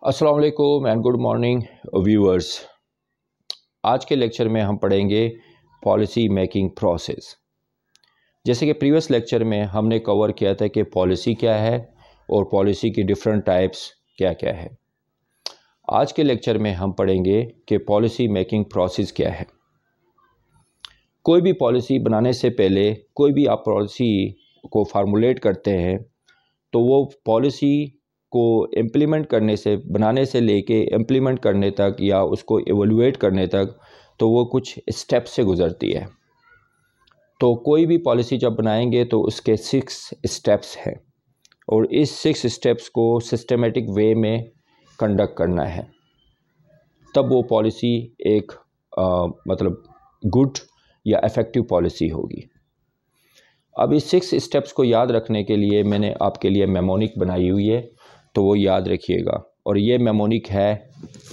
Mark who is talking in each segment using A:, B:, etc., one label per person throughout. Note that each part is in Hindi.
A: अस्सलाम वालेकुम एंड गुड मॉर्निंग व्यूअर्स। आज के लेक्चर में हम पढ़ेंगे पॉलिसी मेकिंग प्रोसेस। जैसे कि प्रीवियस लेक्चर में हमने कवर किया था कि पॉलिसी क्या है और पॉलिसी की डिफरेंट टाइप्स क्या क्या है। आज के लेक्चर में हम पढ़ेंगे कि पॉलिसी मेकिंग प्रोसेस क्या है। कोई भी पॉलिसी बनाने से पहले कोई भी आप पॉलिसी को फार्मूलेट करते हैं तो वो पॉलिसी को इम्प्लीमेंट करने से, बनाने से लेके इम्प्लीमेंट करने तक या उसको एवोल्यूएट करने तक, तो वो कुछ स्टेप से गुज़रती है। तो कोई भी पॉलिसी जब बनाएंगे तो उसके 6 स्टेप्स हैं और इस 6 स्टेप्स को सिस्टमेटिक वे में कंडक्ट करना है, तब वो पॉलिसी एक मतलब गुड या इफ़ेक्टिव पॉलिसी होगी। अब इस 6 स्टेप्स को याद रखने के लिए मैंने आपके लिए मेमोनिक बनाई हुई है, तो वो याद रखिएगा। और ये मेमोनिक है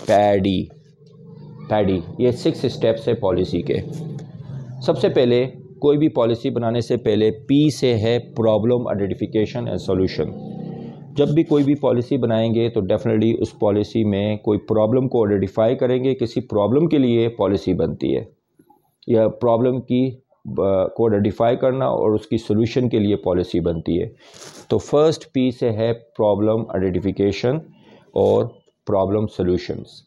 A: पैडी। ये 6 स्टेप्स है पॉलिसी के। सबसे पहले कोई भी पॉलिसी बनाने से पहले पी से है प्रॉब्लम आइडेंटिफिकेशन एंड सॉल्यूशन। जब भी कोई भी पॉलिसी बनाएंगे तो डेफिनेटली उस पॉलिसी में कोई प्रॉब्लम को आइडेंटिफाई करेंगे। किसी प्रॉब्लम के लिए पॉलिसी बनती है, या प्रॉब्लम की को आइडेंटिफाई करना और उसकी सोल्यूशन के लिए पॉलिसी बनती है। तो फर्स्ट पी से है प्रॉब्लम आइडेंटिफिकेशन और प्रॉब्लम सॉल्यूशंस।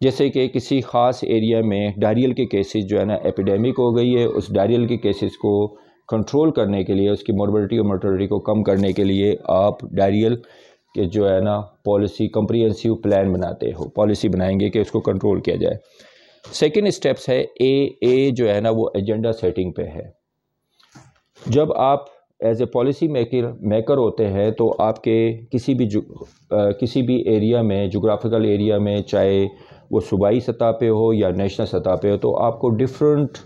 A: जैसे कि किसी ख़ास एरिया में डायरियल के केसेस जो है ना एपिडेमिक हो गई है, उस डायरियल के केसेस को कंट्रोल करने के लिए, उसकी मॉर्बिडिटी और मोर्टेलिटी को कम करने के लिए आप डायरियल के जो है ना पॉलिसी कम्प्रिहेंसिव प्लान बनाते हो, पॉलिसी बनाएंगे कि उसको कंट्रोल किया जाए। सेकेंड स्टेप्स है ए जो है ना वो एजेंडा सेटिंग पे है। जब आप एज ए पॉलिसी मेकर होते हैं तो आपके किसी भी एरिया में, जोग्राफिकल एरिया में, चाहे वो सूबाई सतह पे हो या नेशनल सतह पे हो, तो आपको डिफरेंट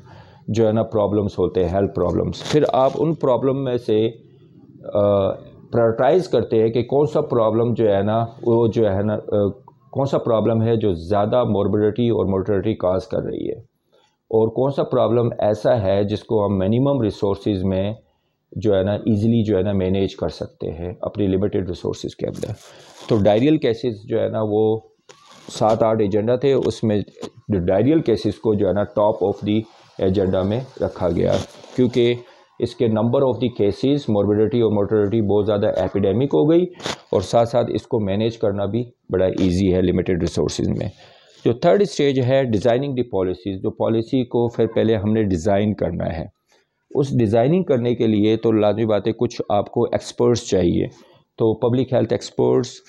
A: जो है ना प्रॉब्लम्स होते हैं, हेल्थ प्रॉब्लम्स। फिर आप उन प्रॉब्लम में से प्रायोरिटाइज़ करते हैं कि कौन सा प्रॉब्लम जो है ना वो जो है ना कौन सा प्रॉब्लम है जो ज़्यादा मॉर्बिडिटी और मोर्टेलिटी काज कर रही है, और कौन सा प्रॉब्लम ऐसा है जिसको हम मिनिमम रिसोर्सेज में जो है ना इजीली जो है ना मैनेज कर सकते हैं अपनी लिमिटेड रिसोर्सेज के अंदर। तो डायरियल केसेस जो है ना वो 7-8 एजेंडा थे, उसमें डायरियल केसेस को जो है ना टॉप ऑफ दी एजेंडा में रखा गया, क्योंकि इसके number of the cases, morbidity और मोर्टेलिटी बहुत ज़्यादा एपिडेमिक हो गई, और साथ साथ इसको मैनेज करना भी बड़ा इजी है लिमिटेड रिसोर्सेज में। जो थर्ड स्टेज है डिज़ाइनिंग दी पॉलिसीज़। जो पॉलिसी को फिर पहले हमने डिज़ाइन करना है। उस डिज़ाइनिंग करने के लिए तो लाजमी बात है कुछ आपको एक्सपर्ट्स चाहिए। तो public health experts,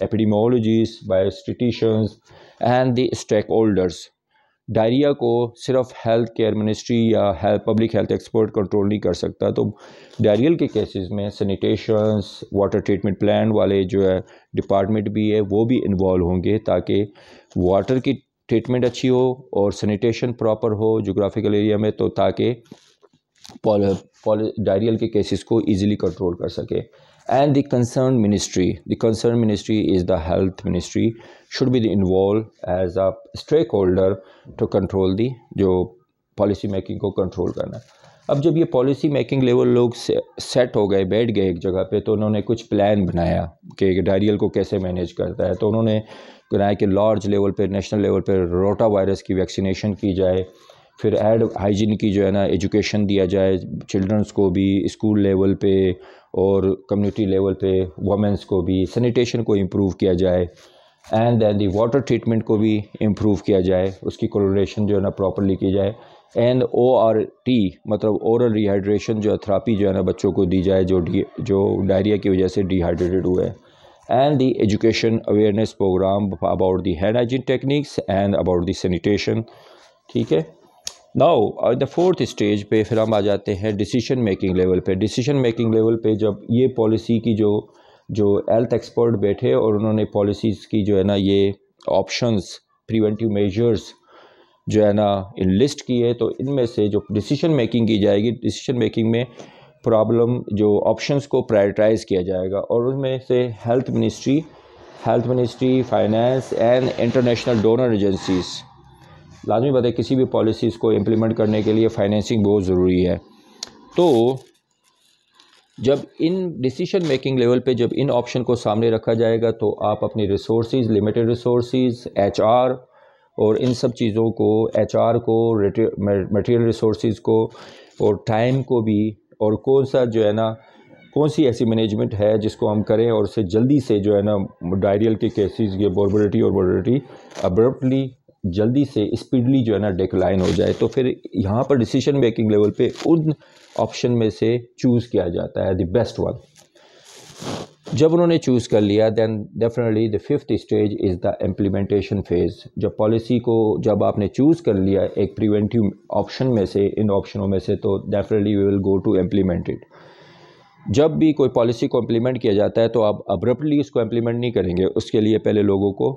A: epidemiologist, biostatisticians and the stake holders. Diarrhoea को सिर्फ हेल्थ केयर मिनिस्ट्री या पब्लिक हेल्थ एक्सपर्ट कंट्रोल नहीं कर सकता। तो डायरियल के केसेस में सैनिटेशंस, वाटर ट्रीटमेंट प्लान वाले जो है डिपार्टमेंट भी है, वो भी इन्वॉल्व होंगे, ताकि वाटर की ट्रीटमेंट अच्छी हो और सैनिटेशन प्रॉपर हो जोग्राफिकल एरिया में, तो ताकि डायरियल के केसेस को ईजिली कंट्रोल कर सके। And the concerned ministry is the health ministry, should be involved as a stakeholder to control the जो पॉलिसी मेकिंग को कंट्रोल करना। अब जब ये पॉलिसी मेकिंग लेवल लोग सेट हो गए, बैठ गए एक जगह पे, तो उन्होंने कुछ प्लान बनाया कि डायरियल को कैसे मैनेज करता है। तो उन्होंने बनाया कि लार्ज लेवल पे, नेशनल लेवल पे रोटा वायरस की वैक्सीनेशन की जाए, फिर एड हाइजीन की जो है ना एजुकेशन दिया जाए चिल्ड्रंस को भी स्कूल लेवल पे, और कम्युनिटी लेवल पे वुमेंस को भी, सैनिटेशन को इम्प्रूव किया जाए, and then the water treatment को भी इम्प्रूव किया जाए, उसकी कोलोरेशन जो है ना प्रॉपरली की जाए, एंड ORT मतलब ओरल रिहाइड्रेशन जो थेरेपी जो है ना बच्चों को दी जाए जो डायरिया की वजह से डिहाइड्रेटेड हुए, and the education awareness programme about the hand hygiene techniques and about the sanitation. ठीक है। नाउ द फोर्थ स्टेज पे फिर हम आ जाते हैं डिसीजन मेकिंग लेवल पे। डिसीजन मेकिंग लेवल पे जब ये पॉलिसी की जो हेल्थ एक्सपर्ट बैठे और उन्होंने पॉलिसीज़ की जो है ना ये ऑप्शंस, प्रिवेंटिव मेजर्स जो है ना इन लिस्ट की है, तो इनमें से जो डिसीजन मेकिंग की जाएगी, डिसीजन मेकिंग में प्रॉब्लम जो ऑप्शंस को प्रायोरिटाइज़ किया जाएगा, और उनमें से health ministry, finance and international donor agencies. लाजमी बात है किसी भी पॉलिसीज़ को इम्प्लीमेंट करने के लिए फाइनेंसिंग बहुत ज़रूरी है। तो जब इन डिसीजन मेकिंग लेवल पे जब इन ऑप्शन को सामने रखा जाएगा तो आप अपनी रिसोर्सेज, लिमिटेड रिसोर्सेज, एचआर और इन सब चीज़ों को, एचआर को, मटेरियल रिसोर्सेज को और टाइम को भी, और कौन सा जो है ना, कौन सी ऐसी मैनेजमेंट है जिसको हम करें और उससे जल्दी से जो है ना डायरियल के केसेस, ये मोर्बिडिटी और मोर्बिडिटी अब्रप्टली जल्दी से स्पीडली जो है ना डिक्लाइन हो जाए, तो फिर यहाँ पर डिसीजन मेकिंग लेवल पे उन ऑप्शन में से चूज़ किया जाता है द बेस्ट वन। जब उन्होंने चूज़ कर लिया then definitely the fifth stage is the implementation phase. जब पॉलिसी को जब आपने चूज़ कर लिया एक प्रिवेंटिव ऑप्शन में से, इन ऑप्शनों में से, तो definitely we will go to implement it. जब भी कोई पॉलिसी को इम्प्लीमेंट किया जाता है तो आप अब्रप्टली उसको इम्प्लीमेंट नहीं करेंगे, उसके लिए पहले लोगों को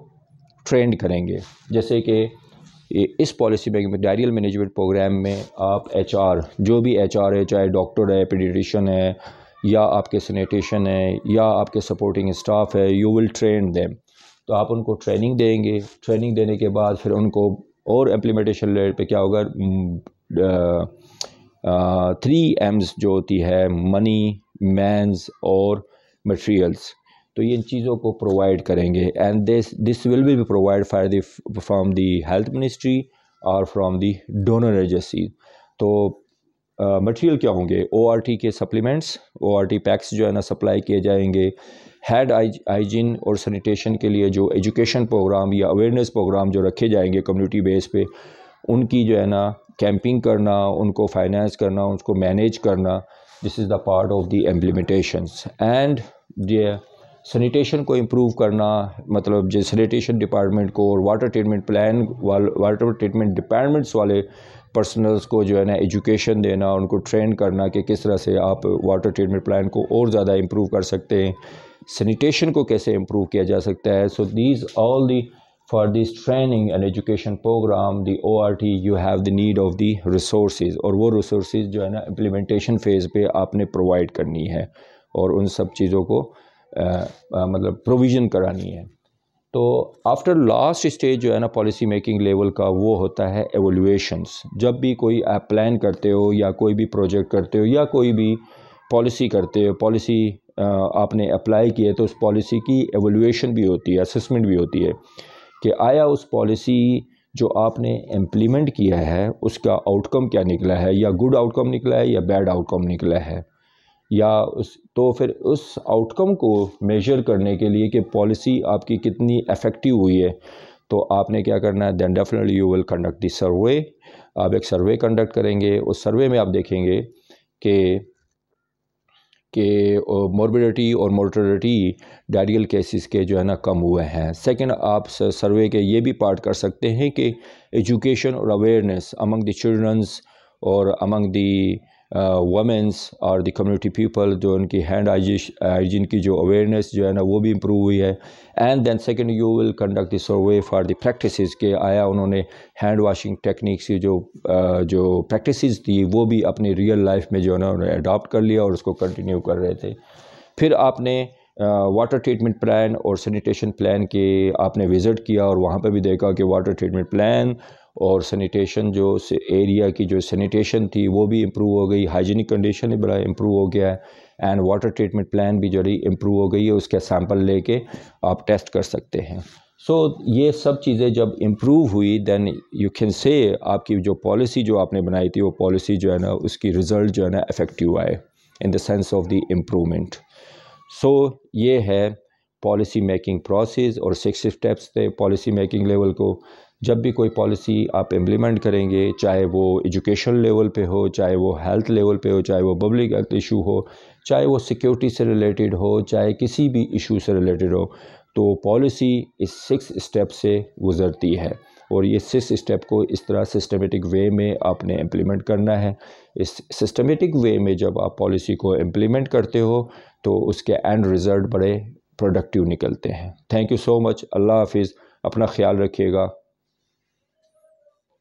A: ट्रेंड करेंगे। जैसे कि इस पॉलिसी में डायरियल मैनेजमेंट प्रोग्राम में आप एचआर, जो भी एचआर है, चाहे डॉक्टर है, पीडियाट्रिशियन है, या आपके सैनिटेशन है, या आपके सपोर्टिंग स्टाफ है, यू विल ट्रेन देम। तो आप उनको ट्रेनिंग देंगे। ट्रेनिंग देने के बाद फिर उनको और इम्प्लीमेंटेशन लेवल पे क्या होगा, 3 M's जो होती है, मनी, मैन्स और मटेरियल्स, तो ये इन चीज़ों को प्रोवाइड करेंगे। And this will be provide from the health ministry और फ्रॉम दी डोनर एजेंसी। तो मटेरियल क्या होंगे, ORT के सप्लीमेंट्स, ORT पैक्स जो है ना सप्लाई किए जाएंगे। हेड हाइजीन और सैनिटेशन के लिए जो एजुकेशन प्रोग्राम या अवेयरनेस प्रोग्राम जो रखे जाएंगे कम्युनिटी बेस पे, उनकी जो है ना कैंपिंग करना, उनको फाइनेंस करना, उसको मैनेज करना, this is the part of the implementations. And sanitation को इम्प्रूव करना, मतलब जो सैनिटेशन डिपार्टमेंट को और water treatment plan water treatment departments वाले पर्सनल्स को जो है ना एजुकेशन देना, उनको ट्रेन करना कि किस तरह से आप वाटर ट्रीटमेंट प्लान को और ज़्यादा इम्प्रूव कर सकते हैं, सैनिटेशन को कैसे इम्प्रूव किया जा सकता है। So these all the for this training and education program, the ORT, you have the need of the resources, और वो resources जो है ना implementation phase पे आपने provide करनी है और उन सब चीज़ों को मतलब provision करानी है। तो आफ्टर लास्ट स्टेज जो है ना पॉलिसी मेकिंग लेवल का, वो होता है एवोल्यूएशंस। जब भी कोई आप प्लान करते हो या कोई भी प्रोजेक्ट करते हो या कोई भी पॉलिसी करते हो, पॉलिसी आपने अप्लाई की है, तो उस पॉलिसी की एवोल्यूएशन भी होती है, असेसमेंट भी होती है कि आया उस पॉलिसी जो आपने इम्प्लीमेंट किया है उसका आउटकम क्या निकला है, या गुड आउटकम निकला है या बैड आउटकम निकला है, या उस तो फिर उस आउटकम को मेजर करने के लिए कि पॉलिसी आपकी कितनी इफ़ेक्टिव हुई है, तो आपने क्या करना है, then definitely you will conduct the survey. आप एक सर्वे कंडक्ट करेंगे। उस सर्वे में आप देखेंगे कि मोर्बिडिटी और मोर्टेलिटी डायरियल केसेस के जो है ना कम हुए हैं। सेकंड, आप सर्वे के ये भी पार्ट कर सकते हैं कि एजुकेशन और अवेयरनेस अमंग द चिल्ड्रंस और अमंग द वमेंस और द कम्युनिटी पीपल, जो उनकी हैंड हाइजीन की जो अवेयरनेस जो है ना वो भी इम्प्रूव हुई है। And then second, you will conduct the survey for the practices के आया उन्होंने हैंड वाशिंग टेक्निक्स की जो प्रैक्टिसेस थी वो भी अपनी रियल लाइफ में जो है ना उन्होंने अडॉप्ट कर लिया और उसको कंटिन्यू कर रहे थे। फिर आपने वाटर ट्रीटमेंट प्लान और सैनिटेशन प्लान के आपने विज़िट किया और वहाँ पे भी देखा कि वाटर ट्रीटमेंट प्लान और सैनिटेशन जो एरिया की जो सैनिटेशन थी वो भी इम्प्रूव हो गई, हाइजीनिक कंडीशन भी बड़ा इम्प्रूव हो गया है, एंड वाटर ट्रीटमेंट प्लान भी जो इम्प्रूव हो गई है, उसका सैंपल लेके आप टेस्ट कर सकते हैं। सो ये सब चीज़ें जब इम्प्रूव हुई देन यू कैन से आपकी जो पॉलिसी जो आपने बनाई थी वो पॉलिसी जो है ना उसकी रिज़ल्ट जो है ना इफ़ेक्टिव आए in the sense of the improvement. So ये है पॉलिसी मेकिंग प्रोसेस और 6 स्टेप्स थे पॉलिसी मेकिंग लेवल को। जब भी कोई पॉलिसी आप इम्प्लीमेंट करेंगे, चाहे वो एजुकेशन लेवल पे हो, चाहे वो हेल्थ लेवल पे हो, चाहे वो पब्लिक हेल्थ इशू हो, चाहे वो सिक्योरिटी से रिलेटेड हो, चाहे किसी भी इशू से रिलेटेड हो, तो पॉलिसी इस 6 स्टेप से गुज़रती है और ये 6 स्टेप को इस तरह सिस्टमेटिक वे में आपने इम्प्लीमेंट करना है। इस सिस्टमेटिक वे में जब आप पॉलिसी को इम्प्लीमेंट करते हो तो उसके एंड रिज़ल्ट बड़े प्रोडक्टिव निकलते हैं। Thank you so much. अल्लाह हाफिज़। अपना ख्याल रखिएगा।